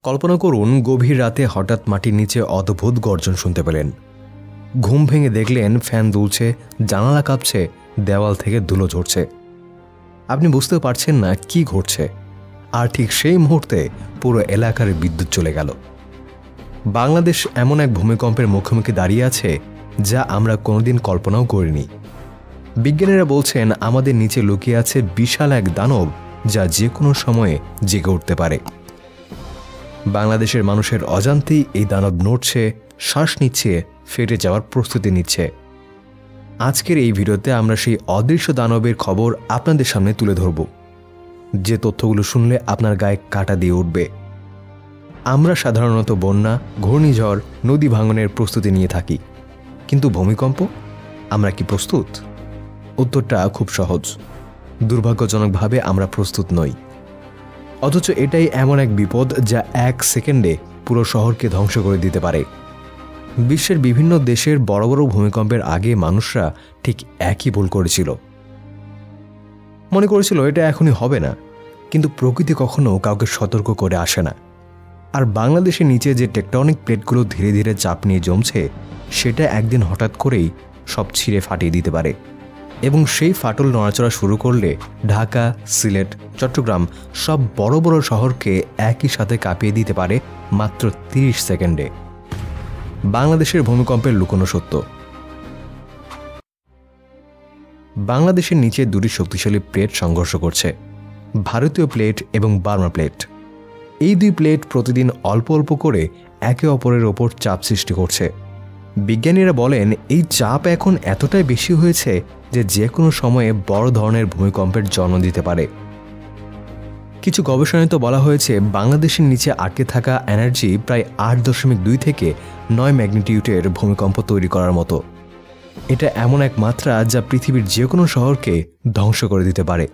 কল্পনা করুন গভীর রাতে হঠাৎ মাটির নিচে অদ্ভুত গর্জন শুনতে পেলেন। ঘুম ভেঙে দেখলেন ফ্যান দুলছে, জানালা কাঁপছে, দেওয়াল থেকে ধুলো ঝরছে। আপনি বুঝতে পারছেন না কি ঘটছে, আর ঠিক সেই মুহূর্তে পুরো এলাকার বিদ্যুৎ চলে গেল। বাংলাদেশ এমন এক ভূমিকম্পের মুখোমুখি দাঁড়িয়ে আছে যা আমরা কোনোদিন কল্পনাও করিনি। বিজ্ঞানীরা বলছেন আমাদের নিচে লুকিয়ে আছে বিশাল এক দানব যা যে কোনো সময়ে জেগে উঠতে পারে। বাংলাদেশের মানুষের অজান্তেই এই দানব নড়ছে, শ্বাস নিচ্ছে, ফেটে যাওয়ার প্রস্তুতি নিচ্ছে। আজকের এই ভিডিওতে আমরা সেই অদৃশ্য দানবের খবর আপনাদের সামনে তুলে ধরব, যে তথ্যগুলো শুনলে আপনার গায়ে কাঁটা দিয়ে উঠবে। আমরা সাধারণত বন্যা, ঘূর্ণিঝড়, নদী ভাঙনের প্রস্তুতি নিয়ে থাকি, কিন্তু ভূমিকম্প আমরা কি প্রস্তুত? উত্তরটা খুব সহজ। দুর্ভাগ্যজনকভাবে আমরা প্রস্তুত নই। অথচ এটাই এমন এক বিপদ যা এক সেকেন্ডে পুরো শহরকে ধ্বংস করে দিতে পারে। বিশ্বের বিভিন্ন দেশের বড় বড় ভূমিকম্পের আগে মানুষরা ঠিক একই ভুল করেছিল। মনে করেছিল এটা এখনই হবে না, কিন্তু প্রকৃতি কখনো কাউকে সতর্ক করে আসে না। আর বাংলাদেশের নিচে যে টেকটনিক প্লেটগুলো ধীরে ধীরে চাপ নিয়ে জমছে, সেটা একদিন হঠাৎ করেই সব ছিঁড়ে ফাটিয়ে দিতে পারে। এবং সেই ফাটল নড়াচড়া শুরু করলে ঢাকা, সিলেট, চট্টগ্রাম সব বড় বড় শহরকে একই সাথে কাঁপিয়ে দিতে পারে মাত্র 30 সেকেন্ডে। বাংলাদেশের ভূমিকম্পের লুকোনো সত্য। বাংলাদেশের নিচে দুটি শক্তিশালী প্লেট সংঘর্ষ করছে, ভারতীয় প্লেট এবং বার্মা প্লেট। এই দুই প্লেট প্রতিদিন অল্প অল্প করে একে অপরের ওপর চাপ সৃষ্টি করছে। বিজ্ঞানীরা বলেন এই চাপ এখন এতটাই বেশি হয়েছে যে কোনো সময়ে বড় ধরনের ভূমিকম্পের জন্ম দিতে পারে। কিছু গবেষণায় তো বলা হয়েছে বাংলাদেশের নিচে আটকে থাকা এনার্জি প্রায় 8.2 থেকে 9 ম্যাগনিটিউডের ভূমিকম্প তৈরি করার মতো। এটা এমন এক মাত্রা যা পৃথিবীর যে কোনো শহরকে ধ্বংস করে দিতে পারে।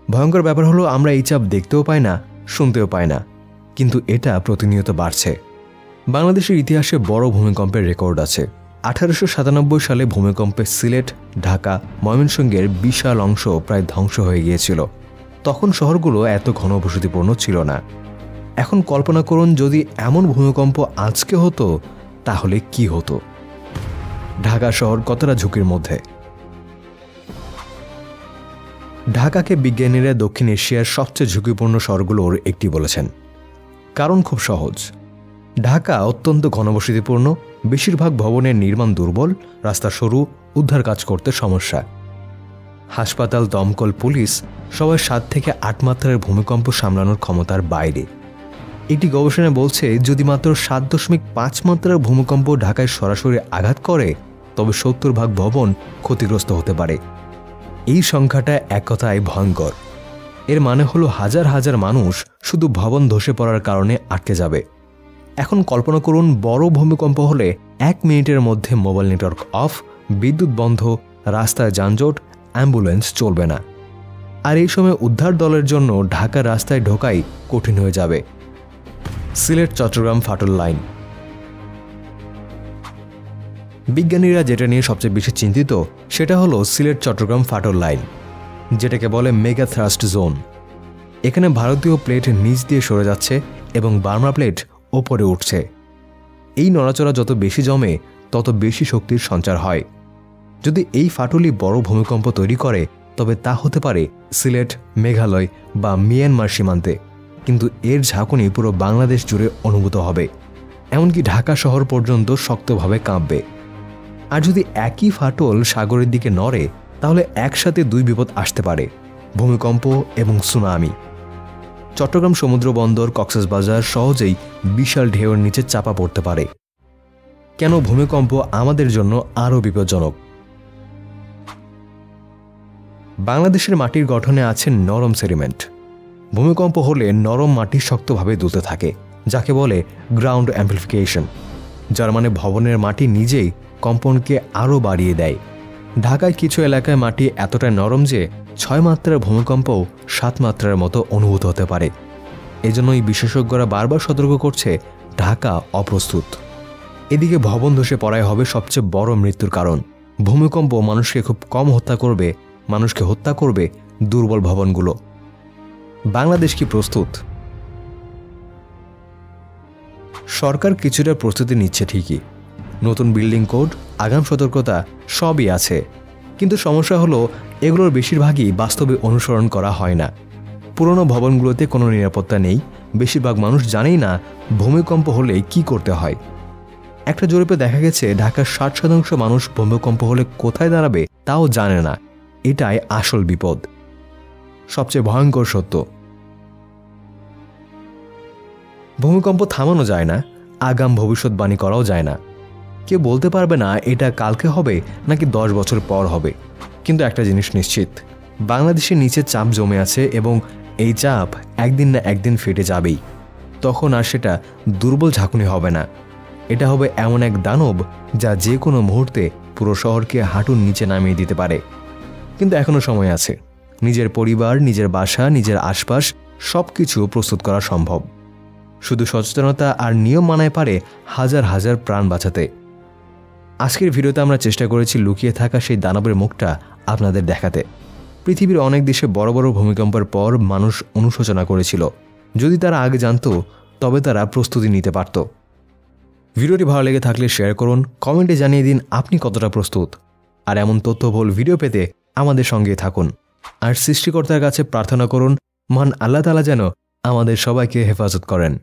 ভয়ঙ্কর ব্যাপার হলো আমরা এই চাপ দেখতেও পাই না, শুনতেও পাই না, কিন্তু এটা প্রতিনিয়ত বাড়ছে। বাংলাদেশের ইতিহাসে বড় ভূমিকম্পের রেকর্ড আছে। 1897 সালে ভূমিকম্পে সিলেট, ঢাকা, ময়মনসিংহের বিশাল অংশ প্রায় ধ্বংস হয়ে গিয়েছিল। তখন শহরগুলো এত ঘনবসতিপূর্ণ ছিল না। এখন কল্পনা করুন যদি এমন ভূমিকম্প আজকে হতো, তাহলে কি হতো? ঢাকা শহর কতটা ঝুঁকির মধ্যে? ঢাকাকে বিজ্ঞানীরা দক্ষিণ এশিয়ার সবচেয়ে ঝুঁকিপূর্ণ শহরগুলোর একটি বলেছেন। কারণ খুব সহজ। ঢাকা অত্যন্ত ঘনবসতিপূর্ণ, বেশিরভাগ ভবনের নির্মাণ দুর্বল, রাস্তা সরু, উদ্ধার কাজ করতে সমস্যা। হাসপাতাল, দমকল, পুলিশ সবাই 7 থেকে 8 মাত্রার ভূমিকম্প সামলানোর ক্ষমতার বাইরে। একটি গবেষণা বলছে যদি মাত্র 7.5 মাত্রার ভূমিকম্প ঢাকায় সরাসরি আঘাত করে, তবে 70 ভাগ ভবন ক্ষতিগ্রস্ত হতে পারে। এই সংখ্যাটা এক কথায় ভয়ঙ্কর। এর মানে হলো হাজার হাজার মানুষ শুধু ভবন ধসে পড়ার কারণে আটকে যাবে। এখন কল্পনা করুন বড় ভূমিকম্প হলে 1 মিনিটের মধ্যে মোবাইল নেটওয়ার্ক অফ, বিদ্যুৎ বন্ধ, রাস্তায় যানজট, অ্যাম্বুলেন্স চলবে না। আর এই সময় উদ্ধার দলের জন্য ঢাকা রাস্তায় ঢোকাই কঠিন হয়ে যাবে। সিলেট চট্টগ্রাম ফাটল লাইন। বিজ্ঞানীরা যেটা নিয়ে সবচেয়ে বেশি চিন্তিত সেটা হলো সিলেট চট্টগ্রাম ফাটল লাইন, যেটাকে বলে মেগা থ্রাস্ট জোন। এখানে ভারতীয় প্লেট নিচ দিয়ে সরে যাচ্ছে এবং বার্মা প্লেট ওপরে উঠছে। এই নড়াচড়া যত বেশি জমে তত বেশি শক্তির সঞ্চার হয়। যদি এই ফাটলই বড় ভূমিকম্প তৈরি করে, তবে তা হতে পারে সিলেট, মেঘালয় বা মিয়ানমার সীমান্তে, কিন্তু এর ঝাঁকুনি পুরো বাংলাদেশ জুড়ে অনুভূত হবে। এমনকি ঢাকা শহর পর্যন্ত শক্তভাবে কাঁপবে। আর যদি একই ফাটল সাগরের দিকে নড়ে, তাহলে একসাথে 2 বিপদ আসতে পারে, ভূমিকম্প এবং সুনামি। চট্টগ্রাম সমুদ্র বন্দর, কক্সবাজার সহজেই বিশাল ঢেউয়ের নিচে চাপা পড়তে পারে। কেন ভূমিকম্প আমাদের জন্য আরও বিপজ্জনক? বাংলাদেশের মাটির গঠনে আছে নরম সেডিমেন্ট। ভূমিকম্প হলে নরম মাটি শক্তভাবে দুলতে থাকে, যাকে বলে গ্রাউন্ড অ্যাম্পলিফিকেশন, যার মানে ভবনের মাটি নিজেই কম্পনকে আরও বাড়িয়ে দেয়। ঢাকায় কিছু এলাকায় মাটি এতটা নরম যে 6 মাত্রার ভূমিকম্পও 7 মাত্রার মতো অনুভূত হতে পারে। এজন্যই বিশেষজ্ঞরা বারবার সতর্ক করছে ঢাকা অপ্রস্তুত। এদিকে ভবন ধসে পড়াই হবে সবচেয়ে বড় মৃত্যুর কারণ। ভূমিকম্প মানুষকে খুব কম হত্যা করবে, মানুষকে হত্যা করবে দুর্বল ভবনগুলো। বাংলাদেশ কি প্রস্তুত? সরকার কিছুটা প্রস্তুতি নিচ্ছে ঠিকই, নতুন বিল্ডিং কোড, আগাম সতর্কতা সবই আছে, কিন্তু সমস্যা হলো এগুলোর বেশিরভাগই বাস্তবে অনুসরণ করা হয় না। পুরনো ভবনগুলোতে কোনো নিরাপত্তা নেই, বেশিরভাগ মানুষ জানেই না ভূমিকম্প হলে কি করতে হয়। একটা জরিপে দেখা গেছে ঢাকার 60% মানুষ ভূমিকম্প হলে কোথায় দাঁড়াবে তাও জানে না। এটাই আসল বিপদ। সবচেয়ে ভয়ঙ্কর সত্য, ভূমিকম্প থামানো যায় না, আগাম ভবিষ্যৎবাণী করাও যায় না। কেউ বলতে পারবে না এটা কালকে হবে নাকি 10 বছর পর হবে। কিন্তু একটা জিনিস নিশ্চিত, বাংলাদেশের নিচে চাপ জমে আছে এবং এই চাপ একদিন না একদিন ফেটে যাবেই। তখন আর সেটা দুর্বল ঝাঁকুনি হবে না, এটা হবে এমন এক দানব যা যে কোনো মুহূর্তে পুরো শহরকে হাঁটুর নিচে নামিয়ে দিতে পারে। কিন্তু এখনো সময় আছে। নিজের পরিবার, নিজের বাসা, নিজের আশপাশ সবকিছু প্রস্তুত করা সম্ভব। শুধু সচেতনতা আর নিয়ম মানায় পারে হাজার হাজার প্রাণ বাঁচাতে। আজকের ভিডিওতে আমরা চেষ্টা করেছি লুকিয়ে থাকা সেই দানবের মুখটা আপনাদের দেখাতে। পৃথিবীর অনেক দেশে বড় বড় ভূমিকম্পের পর মানুষ অনুশোচনা করেছিল। যদি তারা আগে জানতো তবে তারা প্রস্তুতি নিতে পারত। ভিডিওটি ভালো লেগে থাকলে শেয়ার করুন, কমেন্টে জানিয়ে দিন আপনি কতটা প্রস্তুত। আর এমন তথ্যবহুল ভিডিও পেতে আমাদের সঙ্গে থাকুন। আর সৃষ্টিকর্তার কাছে প্রার্থনা করুন, মহান আল্লাহ তাআলা যেন আমাদের সবাইকে হেফাজত করেন।